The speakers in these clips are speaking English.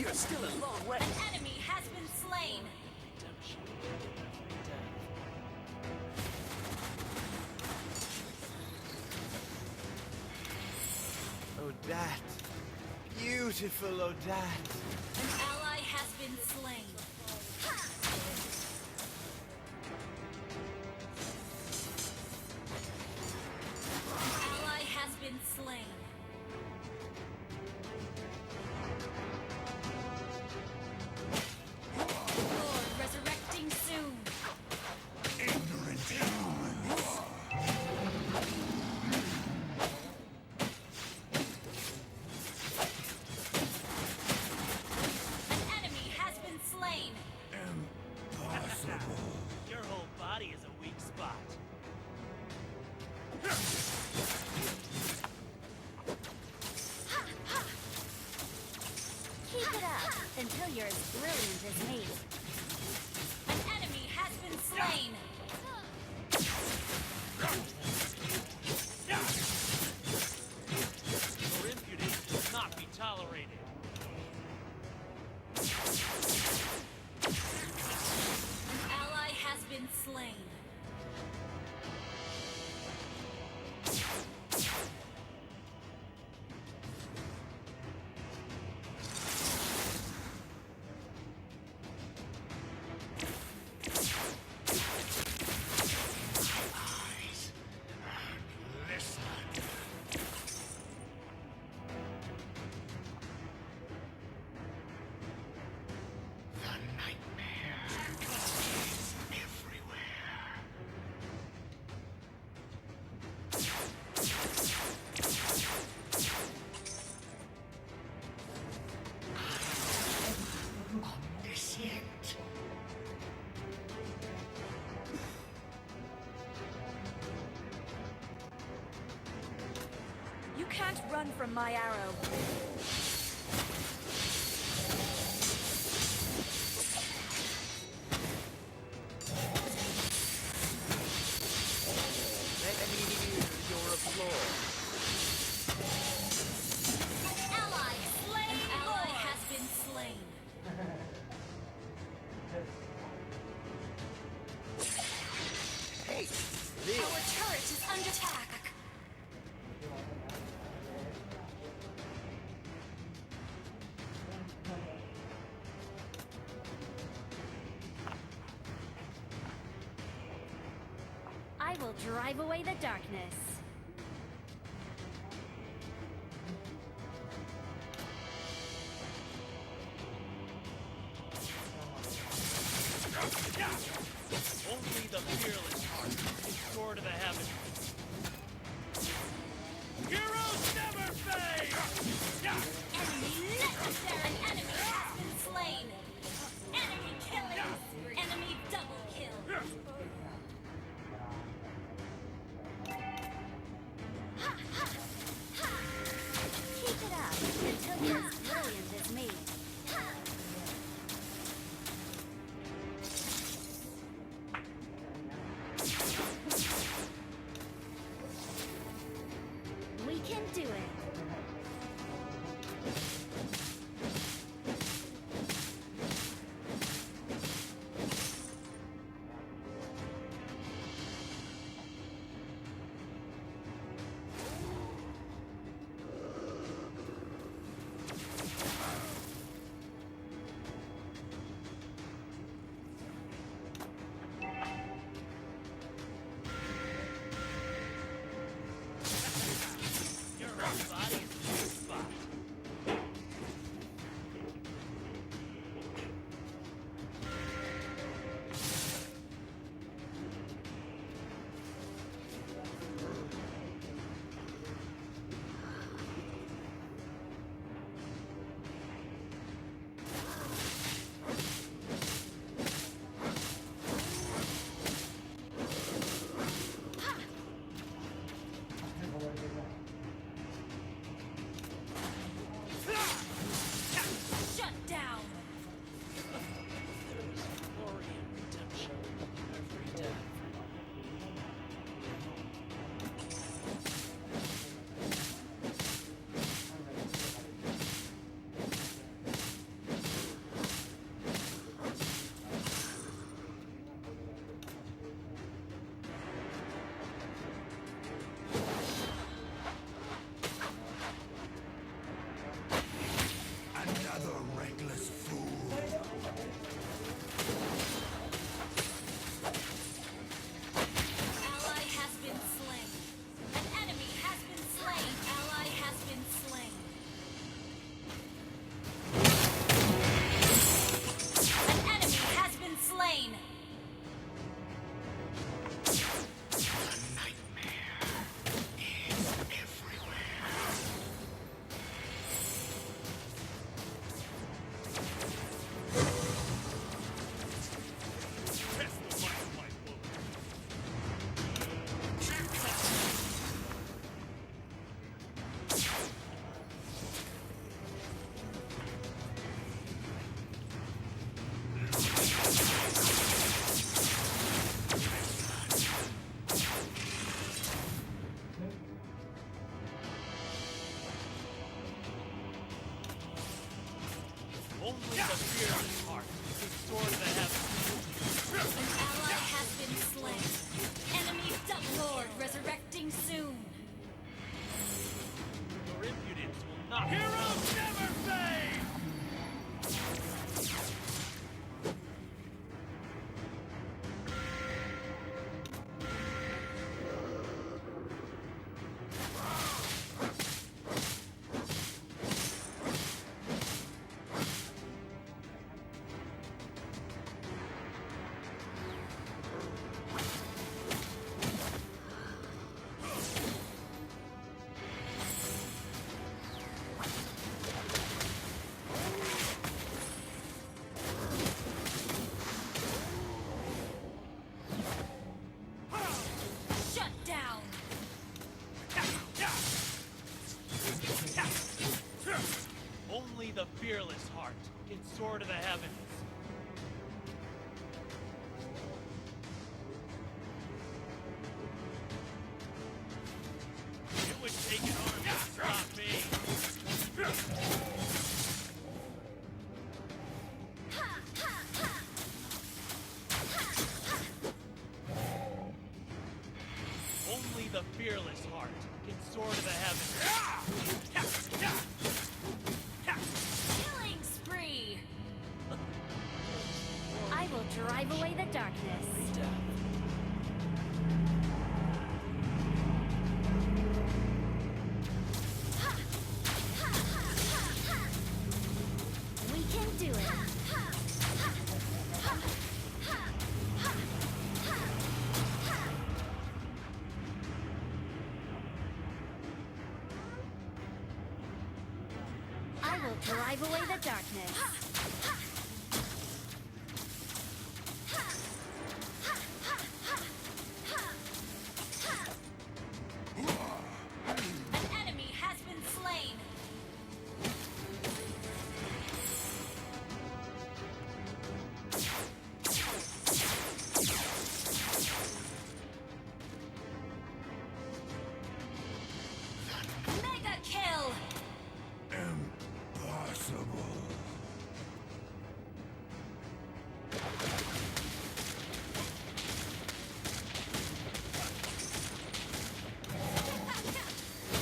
You're still a long way. An enemy has been slain. Odette. Beautiful Odette. An ally has been slain. An ally has been slain. Lord resurrecting soon. Ignorant humans! An enemy has been slain. Impossible. Your whole body is a weak spot. Keep it up until you're as brilliant as me. An enemy has been slain. Your impudence will not be tolerated. An ally has been slain. Eyes and listen. The nightmare is everywhere. Omniscient. You can't run from my arrow. Let me hear your applause. Ally slain. An ally has been slain. Hey, Our this. turret is under attack. I will drive away the darkness. Only the fearless can soar to the heavens. Heroes never fade! Enemy legendary! An enemy has been slain. Enemy killing. Enemy double kill. Ha, ha, ha. Keep it up until you're as brilliant as me. We can do it. fearless heart can soar to the heavens. It would take an army to stop me. Only the fearless heart can soar to the heavens. Killing spree! I will drive away the darkness. We can do it. I will drive away the darkness. An enemy has been slain. Mega kill! Impossible.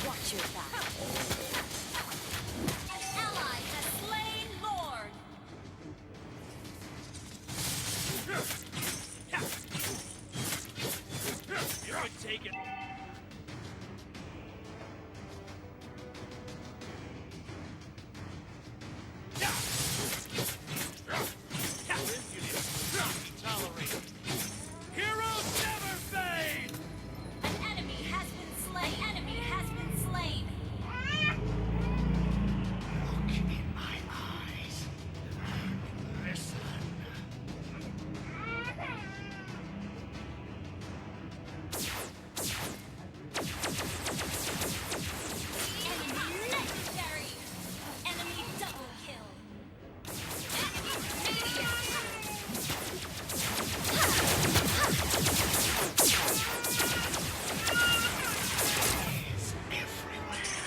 Watch your back. An ally has slain Lord. It would take it. Heroes never fade! An enemy has been slain. An enemy has been slain. Look in my eyes and listen. Enemy legendary. Enemy double kill. Enemy meteor. It's everywhere.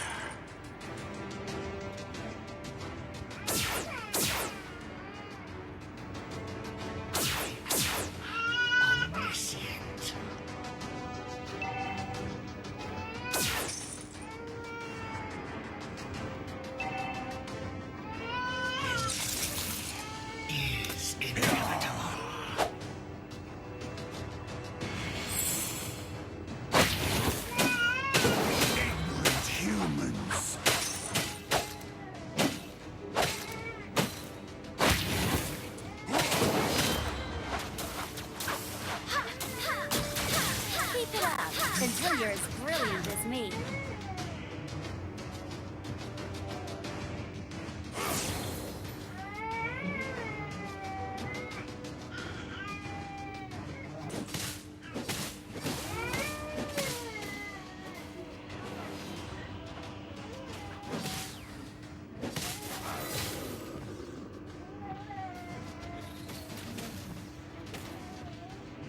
Omniscient. Is inevitable. Ignorant humans. Keep it up until you're as brilliant as me.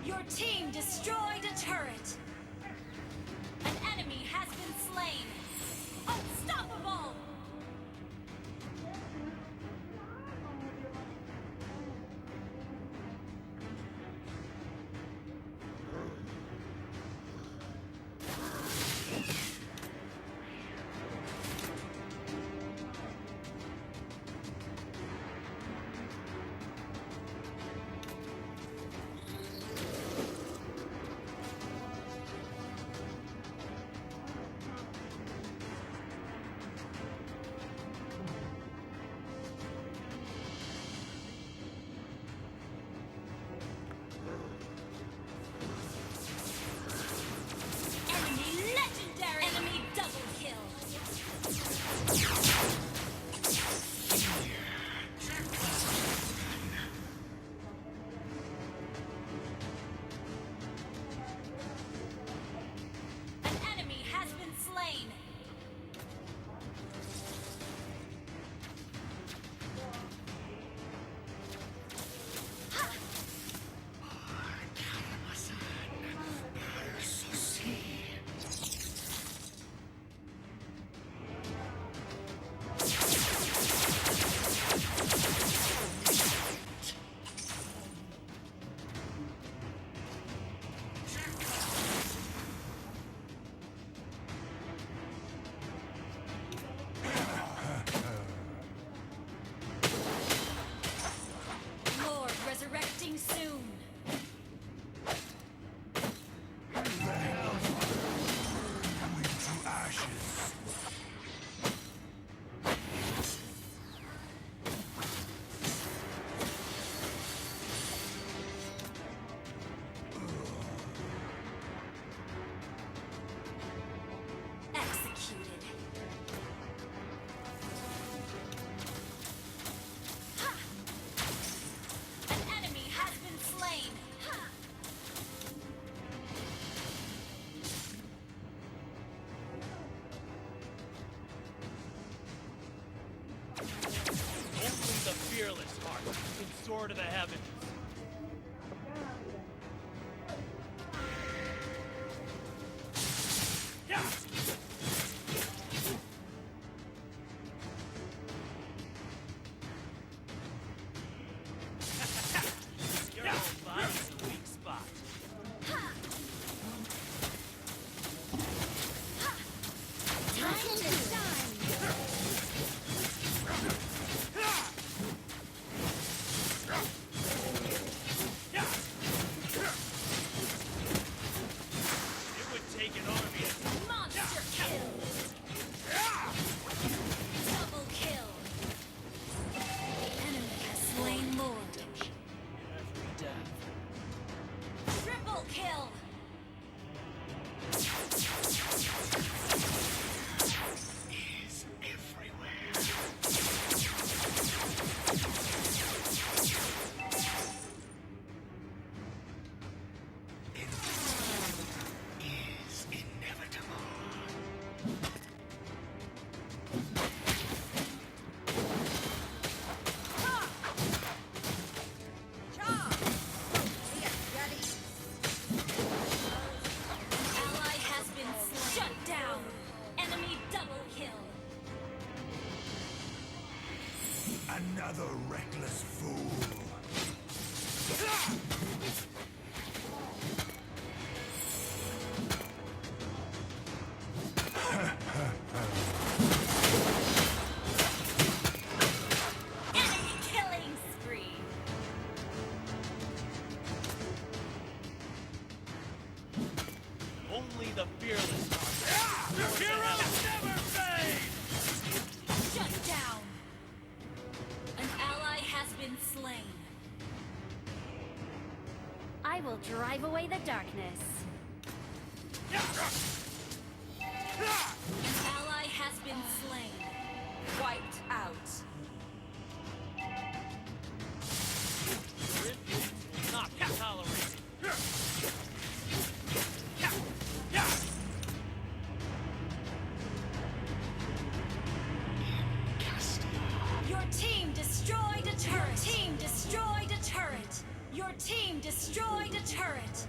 Your team destroyed a turret. An enemy has been slain. Unstoppable! sword of the heavens. Your old body's a weak spot. Time to shine. It would take an army to Monster kill. Double kill. The enemy has slain Lord. every death. Triple kill. Is everywhere. Is inevitable. Ally has been slain. Shut down. Enemy double kill. Another reckless fool. Enemy killing spree. Only the fearless are. Your heroes never fade! Shut down. An ally has been slain. I will drive away the darkness. An ally has been slain. Wiped out. Tribute will not be tolerated. Your team destroyed a turret. Your team destroyed a turret. Your team destroyed a turret.